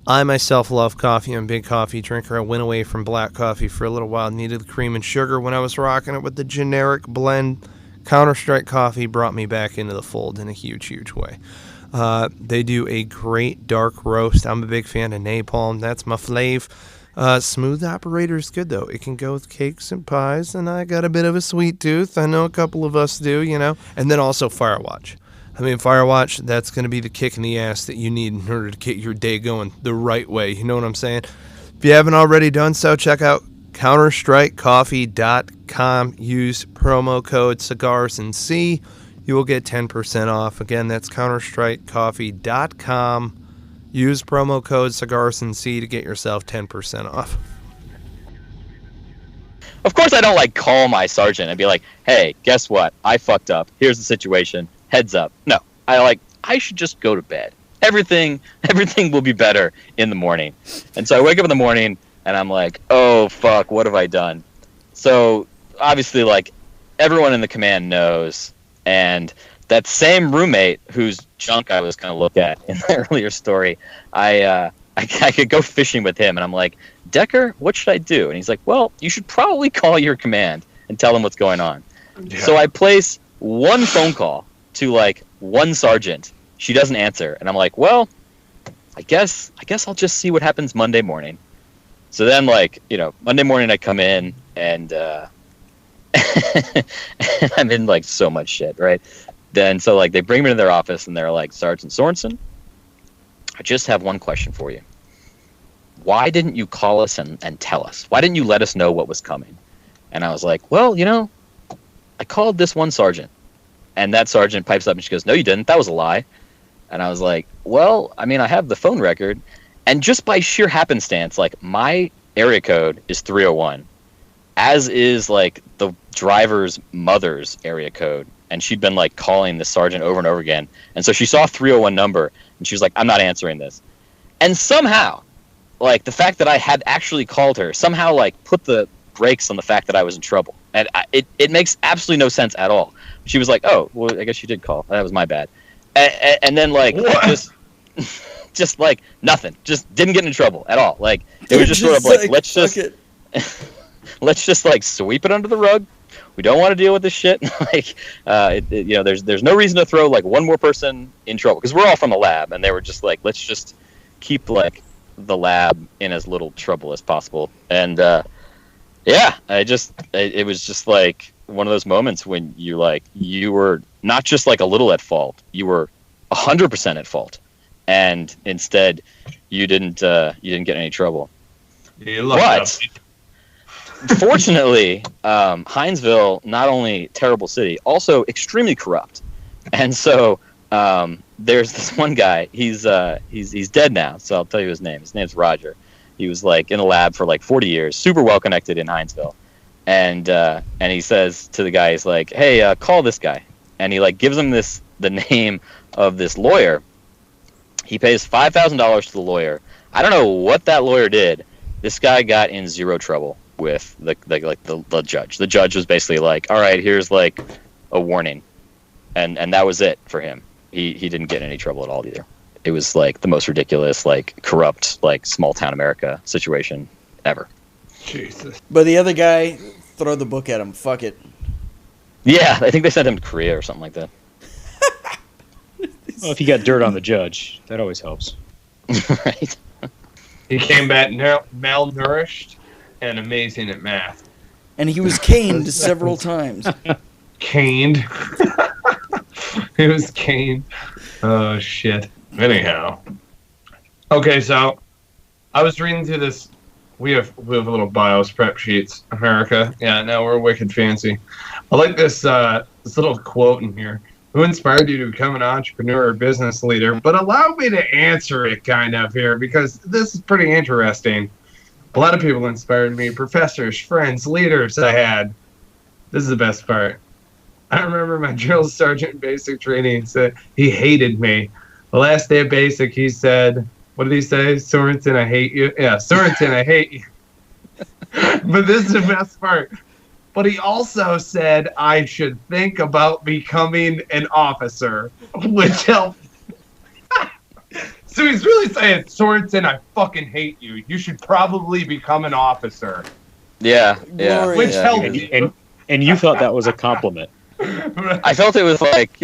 I myself love coffee. I'm a big coffee drinker. I went away from black coffee for a little while. Needed the cream and sugar when I was rocking it with the generic blend. Counter-Strike coffee brought me back into the fold in a huge, huge way. They do a great dark roast. I'm a big fan of napalm. That's my fave. Smooth operator is good, though. It can go with cakes and pies, and I got a bit of a sweet tooth. I know a couple of us do, And then also Firewatch. Firewatch, that's going to be the kick in the ass that you need in order to get your day going the right way. You know what I'm saying? If you haven't already done so, check out counterstrikecoffee.com. Use promo code Cigars and Sea. You will get 10% off. Again, that's counterstrikecoffee.com. Use promo code Cigars and Sea to get yourself 10% off. Of course I don't call my sergeant and be like, hey, guess what? I fucked up. Here's the situation. Heads up. No. I should just go to bed. Everything will be better in the morning. And so I wake up in the morning and I'm like, oh fuck, what have I done? So obviously everyone in the command knows, and that same roommate whose junk I was going to look at in the earlier story, I could go fishing with him, and I'm like, Decker, what should I do? And he's like, well, you should probably call your command and tell them what's going on. Yeah. So I place one phone call to one sergeant. She doesn't answer, and I'm like, well, I guess I'll just see what happens Monday morning. So then Monday morning I come in and I'm in so much shit, right? Then so they bring me to their office and they're like, Sergeant Sorensen, I just have one question for you. Why didn't you call us and tell us? Why didn't you let us know what was coming? And I was like, well, I called this one sergeant. And that sergeant pipes up and she goes, no, you didn't. That was a lie. And I was like, well, I have the phone record. And just by sheer happenstance, my area code is 301, as is the driver's mother's area code. And she'd been calling the sergeant over and over again. And so she saw a 301 number and she was like, I'm not answering this. And somehow, the fact that I had actually called her somehow put the brakes on the fact that I was in trouble. And it makes absolutely no sense at all. She was like, "Oh, well, I guess you did call. That was my bad." And then like just like nothing. Just didn't get in trouble at all. Like it was just sort of like let's just like sweep it under the rug. We don't want to deal with this shit. Like there's no reason to throw like one more person in trouble because we're all from the lab, and they were just like, let's just keep like the lab in as little trouble as possible. And it was just like one of those moments when you were not just like a little at fault, you were 100% at fault, and instead you didn't get any trouble. But fortunately, Hinesville, not only terrible city, also extremely corrupt. And so there's this one guy. He's dead now, so I'll tell you his name. His name's Roger. He was like in the lab for like 40 years, super well connected in Hinesville. And he says to the guy, he's like, "Hey, call this guy." And he like gives him the name of this lawyer. He pays $5,000 to the lawyer. I don't know what that lawyer did. This guy got in zero trouble with the judge. The judge was basically like, "All right, here's like a warning," and that was it for him. He didn't get in any trouble at all either. It was like the most ridiculous, like corrupt, like small town America situation ever. Jesus. But the other guy, throw the book at him. Fuck it. Yeah, I think they sent him to Korea or something like that. Well, if you got dirt on the judge, that always helps. Right. He came back malnourished and amazing at math. And he was caned several times. Caned. He was caned. Oh, shit. Anyhow. Okay, so I was reading through this. We have little bios prep sheets, America. Yeah, now we're wicked fancy. I like this little quote in here. Who inspired you to become an entrepreneur or business leader? But allow me to answer it kind of here because this is pretty interesting. A lot of people inspired me. Professors, friends, leaders I had. This is the best part. I remember my drill sergeant in basic training said he hated me. The last day of basic, he said, what did he say? Sorensen, I hate you. Yeah, Sorensen, I hate you. But this is the best part. But he also said I should think about becoming an officer, which helped. So he's really saying, Sorensen, I fucking hate you. You should probably become an officer. Yeah. Which helped. And you thought that was a compliment. I felt it was like,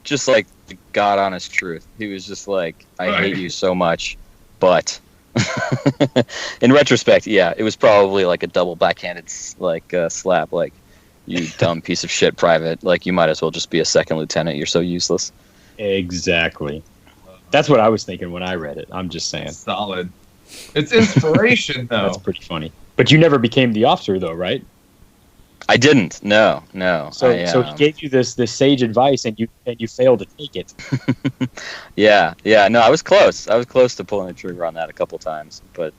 just like the God honest truth. He was just like, I hate you so much, but in retrospect, yeah, it was probably like a double backhanded slap, like, you dumb piece of shit private, like you might as well just be a second lieutenant, you're so useless. Exactly. That's what I was thinking when I read it. I'm just saying. Solid. It's inspiration, though. That's pretty funny. But you never became the officer, though, right? I didn't. No. So he gave you this sage advice, and you failed to take it. Yeah. No, I was close. I was close to pulling the trigger on that a couple times, but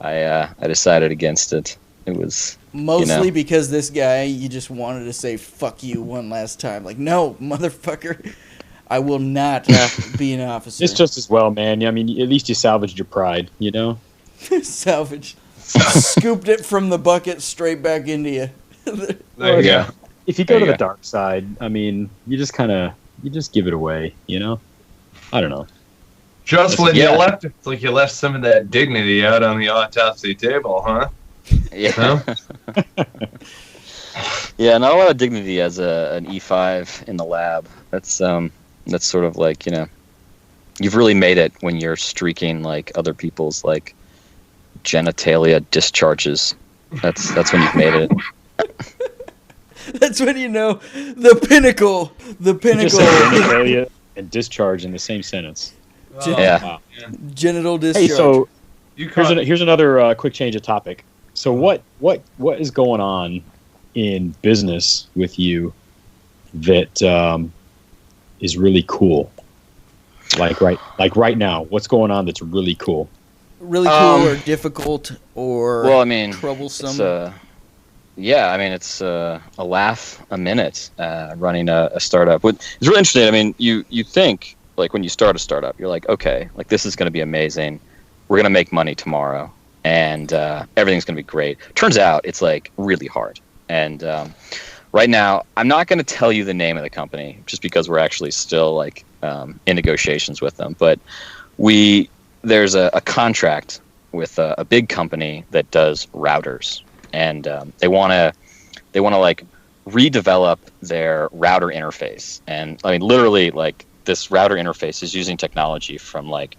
I decided against it. It was mostly because this guy, you just wanted to say "fuck you" one last time. Like, no, motherfucker, I will not be an officer. It's just as well, man. I mean, at least you salvaged your pride, Salvage. Scooped it from the bucket straight back into you. There you go. If you go to the dark side, I mean, you just give it away, I don't know. Juslin, you left some of that dignity out on the autopsy table, huh? Yeah. Yeah, not a lot of dignity as an E5 in the lab. That's sort of like, you've really made it when you're streaking like other people's like genitalia discharges. That's when you've made it. That's when you know the pinnacle. The pinnacle. You just said genitalia and discharge in the same sentence. Yeah. Wow. Genital discharge. Hey, so here's another quick change of topic. So what is going on in business with you that is really cool? Like right now, what's going on that's really cool? Really cool or difficult or troublesome? It's a laugh a minute running a startup. It's really interesting. I mean, you think like when you start a startup, you're like, okay, like this is going to be amazing. We're going to make money tomorrow, and everything's going to be great. Turns out it's like really hard. And right now, I'm not going to tell you the name of the company just because we're actually still like in negotiations with them. But there's a contract with a big company that does routers, and they want to like redevelop their router interface. And I mean, literally, like this router interface is using technology from like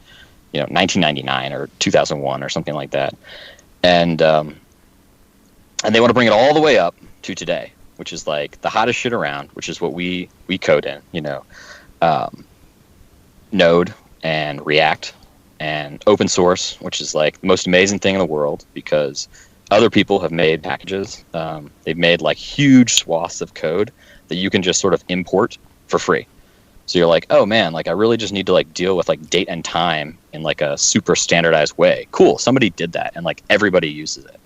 1999 or 2001 or something like that, and they want to bring it all the way up to today, which is like the hottest shit around, which is what we code in, Node and React and open source, which is like the most amazing thing in the world because other people have made packages. They've made like huge swaths of code that you can just sort of import for free. So you're like, oh man, like I really just need to like deal with like date and time in like a super standardized way. Cool, somebody did that, and like everybody uses it.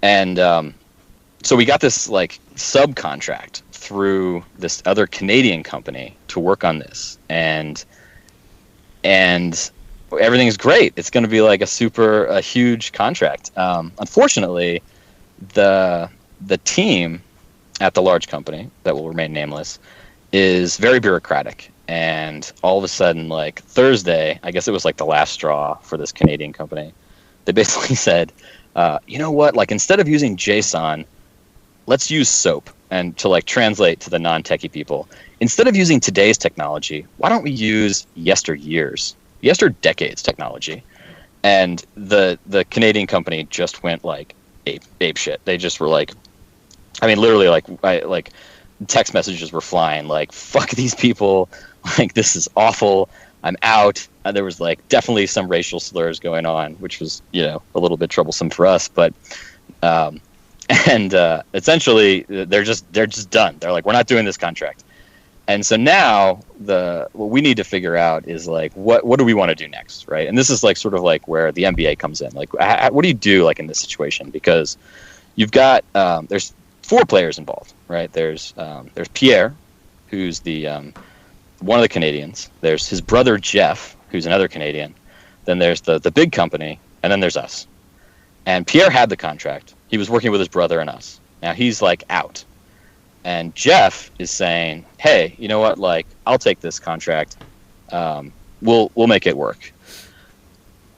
And so we got this like subcontract through this other Canadian company to work on this, and everything's great. It's going to be like a huge contract. Unfortunately, the team at the large company that will remain nameless is very bureaucratic, and all of a sudden, like Thursday, I guess it was like the last straw for this Canadian company. They basically said, you know what, like instead of using JSON, let's use SOAP. And to like translate to the non-techie people, instead of using today's technology, why don't we use yesterdecades technology? And the Canadian company just went like ape shit. They just were like, I mean, literally like text messages were flying like, fuck these people, like this is awful, I'm out. There was like definitely some racial slurs going on, which was a little bit troublesome for us, but essentially they're just done. They're like, we're not doing this contract. And so now what we need to figure out is like what do we want to do next, right? And this is like sort of like where the MBA comes in. Like what do you do like in this situation? Because you've got there's 4 players involved, right? There's Pierre, who's the one of the Canadians. There's his brother Jeff, who's another Canadian. Then there's the big company, and then there's us. And Pierre had the contract. He was working with his brother and us. Now he's like out. And Jeff is saying, hey, you know what? Like, I'll take this contract. We'll make it work.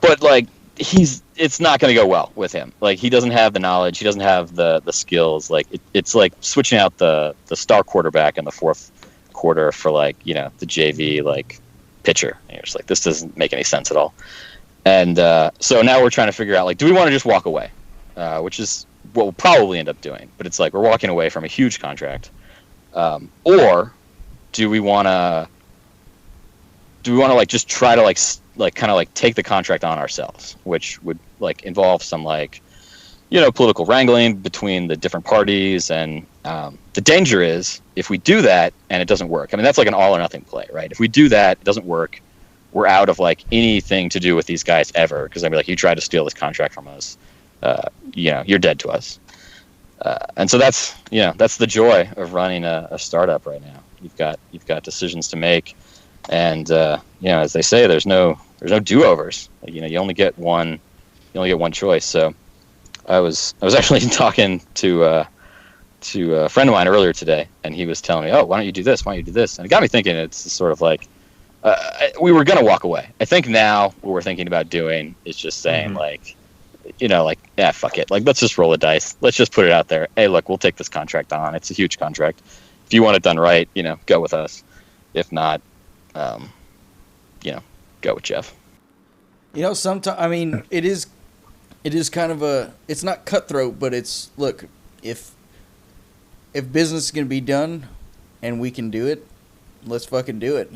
But like, it's not going to go well with him. Like, he doesn't have the knowledge. He doesn't have the skills. Like, it's like switching out the star quarterback in the fourth quarter for like, the JV like pitcher. And you're just like, this doesn't make any sense at all. And so now we're trying to figure out, like, do we want to just walk away? Which is what we'll probably end up doing. But it's like we're walking away from a huge contract. Or do we want to like just try to like kind of like take the contract on ourselves, which would like involve some like, political wrangling between the different parties. And the danger is if we do that and it doesn't work, I mean, that's like an all or nothing play, right? If we do that, it doesn't work, we're out of like anything to do with these guys ever. Because I'd be like, you tried to steal this contract from us, you're dead to us. And so that's the joy of running a startup right now. You've got decisions to make, and as they say, there's no do-overs. You only get one choice. So I was actually talking to a friend of mine earlier today, and he was telling me, oh, why don't you do this? Why don't you do this? And it got me thinking. It's sort of like we were gonna walk away. I think now what we're thinking about doing is just saying like, yeah, fuck it. Like, let's just roll the dice. Let's just put it out there. Hey, look, we'll take this contract on. It's a huge contract. If you want it done right, go with us. If not, go with Jeff. Sometimes, I mean, it is kind of it's not cutthroat, but it's, look, if business is going to be done and we can do it, let's fucking do it,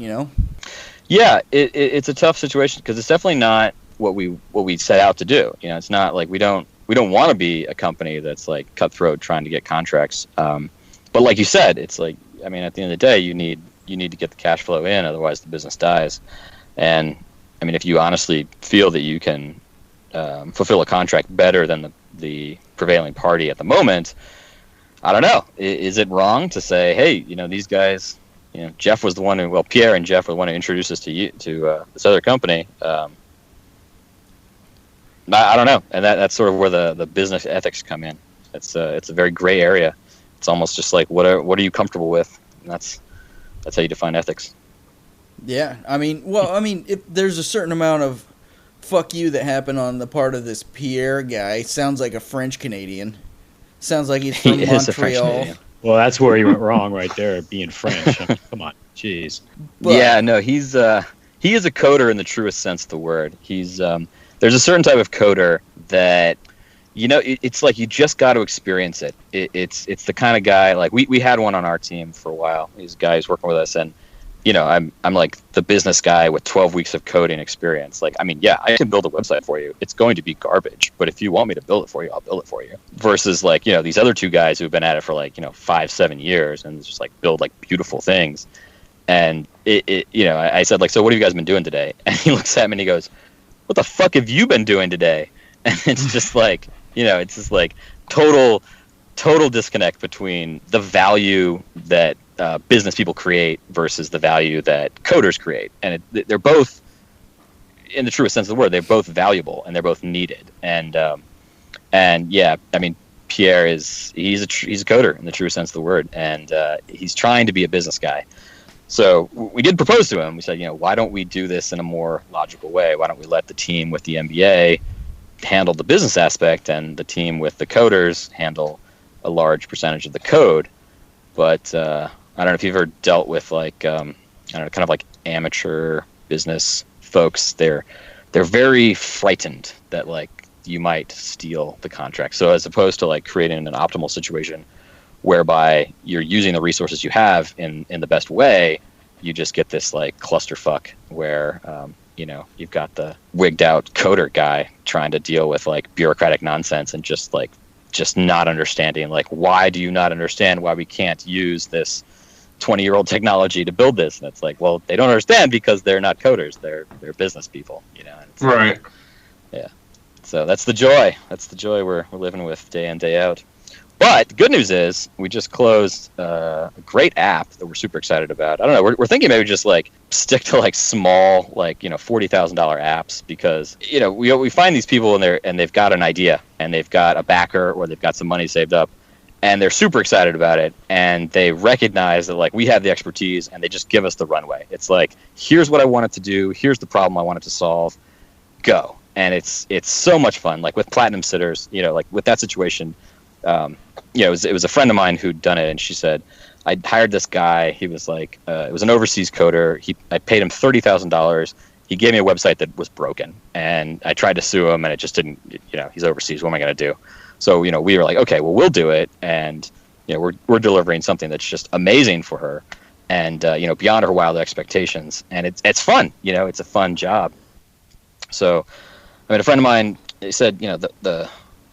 Yeah, it's a tough situation because it's definitely not what we set out to do. It's not like we don't want to be a company that's like cutthroat trying to get contracts. But like you said, it's like, I mean, at the end of the day, you need to get the cash flow in, otherwise the business dies. And I mean, if you honestly feel that you can fulfill a contract better than the prevailing party at the moment, I don't know. Is it wrong to say, hey, these guys, Jeff was the one who, Pierre and Jeff were the one who introduced us to this other company. I don't know, and that's sort of where the business ethics come in. It's a very gray area. It's almost just like what are you comfortable with, and that's how you define ethics. Yeah, I mean, if there's a certain amount of fuck you that happened on the part of this Pierre guy. Sounds like a French Canadian. Sounds like he's from Montreal. Well, that's where he went wrong right there, being French. I mean, come on, jeez. But, yeah, no, he is a coder in the truest sense of the word. He's there's a certain type of coder that, you know, it's like you just got to experience it. It's the kind of guy, like we had one on our team for a while. He's a guy who's working with us, and you know, I'm like the business guy with 12 weeks of coding experience. Like, I mean, yeah, I can build a website for you. It's going to be garbage, but if you want me to build it for you, I'll build it for you. Versus like, you know, these other two guys who've been at it for like, you know, 5-7 years and just like build like beautiful things. And it you know, I said like, so what have you guys been doing today? And he looks at me and he goes, what the fuck have you been doing today? And it's just like, you know, it's just like total disconnect between the value that business people create versus the value that coders create. And they're both, in the truest sense of the word, they're both valuable and they're both needed. And yeah, I mean, Pierre he's a coder in the truest sense of the word, and he's trying to be a business guy. So we did propose to him. We said, you know, why don't we do this in a more logical way? Why don't we let the team with the MBA handle the business aspect and the team with the coders handle a large percentage of the code? But I don't know if you've ever dealt with like I don't know, kind of like amateur business folks. They're very frightened that like you might steal the contract. So as opposed to like creating an optimal situation whereby you're using the resources you have in the best way, you just get this like clusterfuck where you know, you've got the wigged out coder guy trying to deal with like bureaucratic nonsense and just not understanding, like, why do you not understand why we can't use this 20-year-old technology to build this? And it's like, well, they don't understand because they're not coders. They're business people, you know. And it's Right. Like, yeah. So that's the joy. That's the joy we're living with day in, day out. But the good news is we just closed a great app that we're super excited about. I don't know. We're thinking maybe just like stick to like small, like, you know, $40,000 apps, because, you know, we find these people and they've got an idea and they've got a backer or they've got some money saved up and they're super excited about it, and they recognize that like we have the expertise and they just give us the runway. It's like, here's what I want it to do. Here's the problem I want it to solve. Go. And it's so much fun. Like with Platinum Sitters, you know, like with that situation, you know, it was a friend of mine who'd done it, and she said, I hired this guy. He was like, it was an overseas coder. I paid him $30,000. He gave me a website that was broken, and I tried to sue him, and it just didn't. You know, he's overseas. What am I going to do? So, you know, we were like, okay, well, we'll do it, and you know, we're delivering something that's just amazing for her, and you know, beyond her wild expectations, and it's fun. You know, it's a fun job. So, I mean, a friend of mine, he said, you know,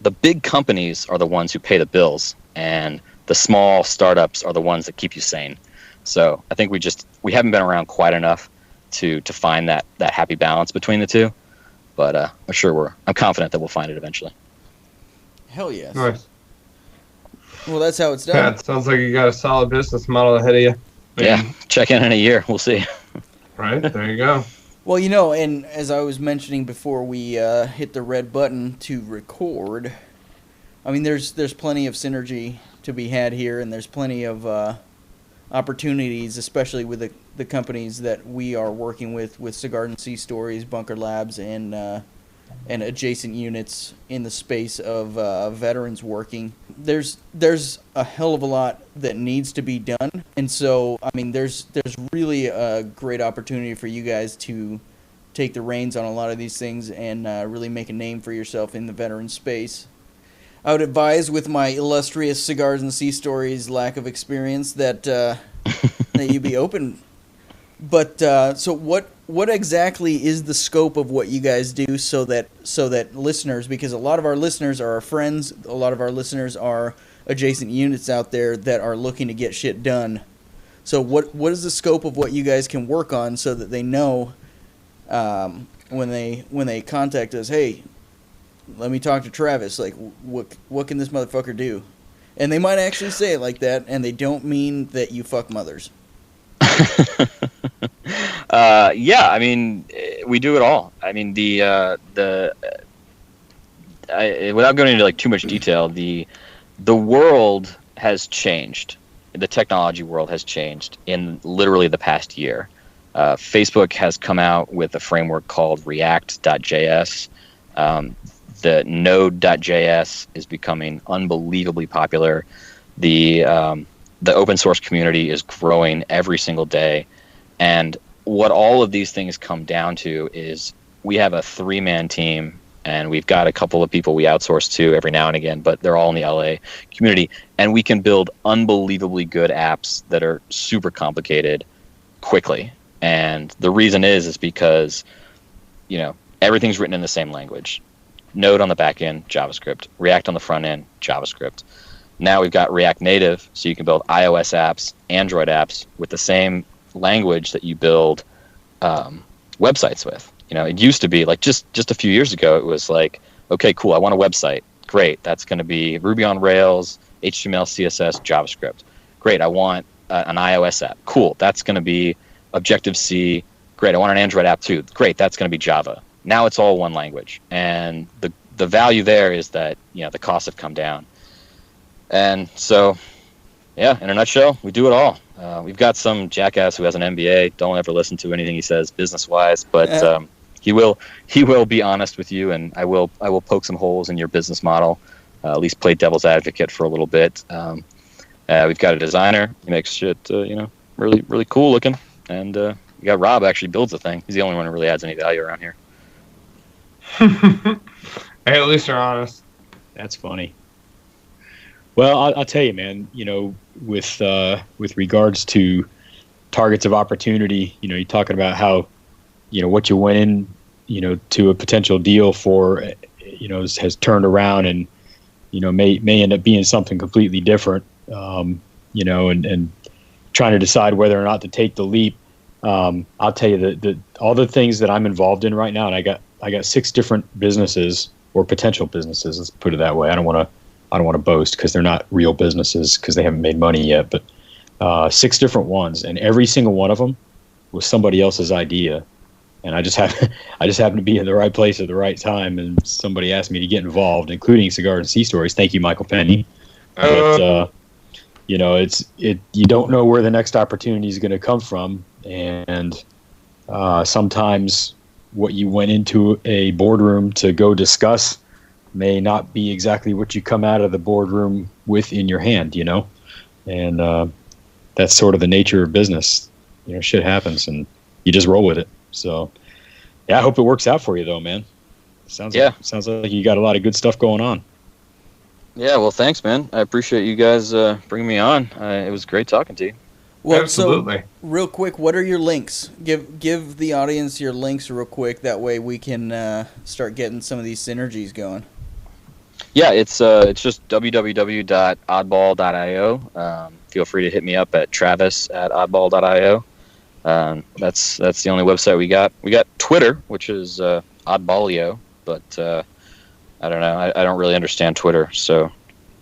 the big companies are the ones who pay the bills, and the small startups are the ones that keep you sane. So I think we haven't been around quite enough to find that happy balance between the two. But I'm confident that we'll find it eventually. Hell yes. Nice. Well, that's how it's done. Yeah, it sounds like you got a solid business model ahead of you. Yeah, check in a year. We'll see. Right, there you go. Well, you know, and as I was mentioning before we hit the red button to record, I mean, there's plenty of synergy to be had here, and there's plenty of opportunities, especially with the companies that we are working with Cigars and Sea Stories, Bunker Labs, and adjacent units in the space of veterans working. There's a hell of a lot that needs to be done, and so I mean, there's really a great opportunity for you guys to take the reins on a lot of these things and really make a name for yourself in the veteran space. I would advise, with my illustrious Cigars and Sea Stories lack of experience, that that you be open. But so what exactly is the scope of what you guys do, so that listeners, because a lot of our listeners are our friends, a lot of our listeners are adjacent units out there that are looking to get shit done. So what is the scope of what you guys can work on, so that they know when they contact us, hey, let me talk to Travis, like what can this motherfucker do? And they might actually say it like that, and they don't mean that you fuck mothers. Yeah, I mean, we do it all. I mean, without going into like too much detail, the the world has changed. The technology world has changed in literally the past year. Facebook has come out with a framework called React.js. The Node.js is becoming unbelievably popular. The open source community is growing every single day. And what all of these things come down to is we have a 3-man team, and we've got a couple of people we outsource to every now and again, but they're all in the LA community. And we can build unbelievably good apps that are super complicated quickly. And the reason is because, everything's written in the same language. Node on the back end, JavaScript. React on the front end, JavaScript. Now we've got React Native, so you can build iOS apps, Android apps with the same language that you build websites with. It used to be like just a few years ago, it was like, okay, cool, I want a website. Great, that's going to be Ruby on Rails, HTML, CSS, JavaScript. Great, I want an iOS app. Cool, that's going to be Objective-C. Great, I want an Android app too. Great, that's going to be Java. Now it's all one language. And the value there is that, the costs have come down. And so, yeah, in a nutshell, we do it all. We've got some jackass who has an MBA. Don't ever listen to anything he says business-wise, but he will be honest with you, and I will poke some holes in your business model, at least play devil's advocate for a little bit. We've got a designer. He makes shit, really, really cool looking. And we got Rob actually builds the thing. He's the only one who really adds any value around here. Hey, at least they're honest. That's funny. Well, I'll tell you, man. With regards to targets of opportunity, you're talking about how, what you went in, to a potential deal for, has turned around and, may end up being something completely different. And trying to decide whether or not to take the leap. I'll tell you that all the things that I'm involved in right now, and I got 6 different businesses or potential businesses. Let's put it that way. I don't want to boast because they're not real businesses because they haven't made money yet. But 6 different ones, and every single one of them was somebody else's idea. And I just happened to be in the right place at the right time, and somebody asked me to get involved, including Cigars and Sea Stories. Thank you, Michael Penney. But you don't know where the next opportunity is going to come from, and sometimes what you went into a boardroom to go discuss may not be exactly what you come out of the boardroom with in your hand, and that's sort of the nature of business. Shit happens, and you just roll with it. So, yeah, I hope it works out for you, though, man. Sounds like you got a lot of good stuff going on. Yeah, well, thanks, man. I appreciate you guys bringing me on. It was great talking to you. Well, Absolutely. So, real quick, what are your links? Give the audience your links real quick. That way we can start getting some of these synergies going. Yeah, it's just www.oddball.io. Feel free to hit me up at travis@oddball.io. That's the only website we got. We got Twitter, which is Oddballio, but I don't know. I don't really understand Twitter, so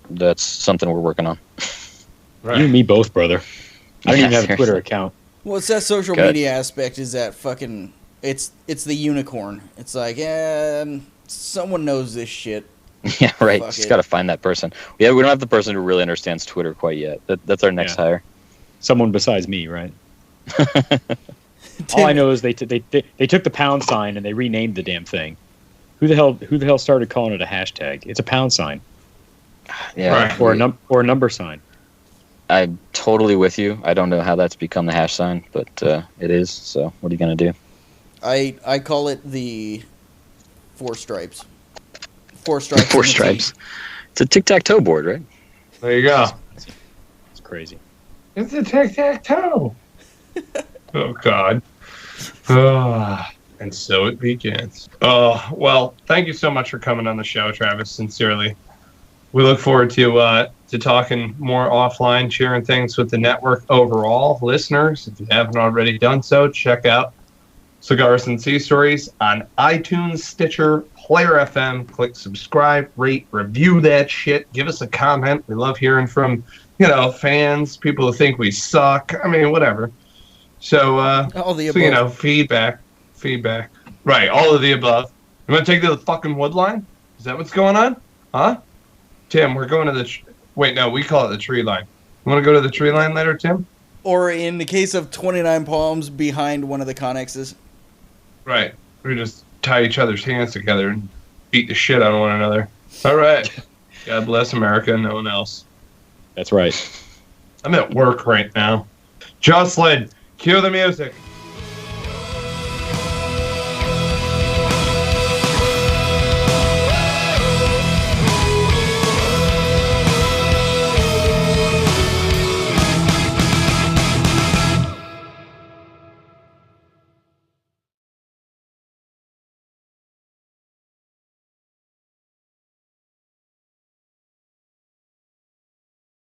that's something we're working on. Right. You and me both, brother. I don't even have a Twitter account. Well, it's that social media aspect. Is that fucking? It's the unicorn. It's like, someone knows this shit. Yeah, right. Just got to find that person. Yeah, we don't have the person who really understands Twitter quite yet. That's our next hire. Someone besides me, right? All I know is they took the pound sign and they renamed the damn thing. Who the hell started calling it a hashtag? It's a pound sign. Yeah, right. Or a number sign. I'm totally with you. I don't know how that's become the hash sign, but it is. So what are you gonna do? I call it the 4 stripes. 4 stripes. 4 stripes. It's a tic-tac-toe board, right? There you go. It's crazy. It's a tic-tac-toe. Oh, God. And so it begins. Well, thank you so much for coming on the show, Travis, sincerely. We look forward to talking more offline, sharing things with the network overall. Listeners, if you haven't already done so, check out Cigars and Sea Stories on iTunes, Stitcher, Player FM. Click subscribe, rate, review that shit. Give us a comment. We love hearing from, fans, people who think we suck. I mean, whatever. So, all the above. Feedback. Right, all of the above. You want to take the fucking wood line? Is that what's going on? Huh? Tim, we're going to Wait, no, we call it the tree line. You want to go to the tree line later, Tim? Or in the case of 29 Palms, behind one of the connexes. Right. We just tie each other's hands together and beat the shit out of one another. All right. God bless America and no one else. That's right. I'm at work right now. Juslin, cue the music.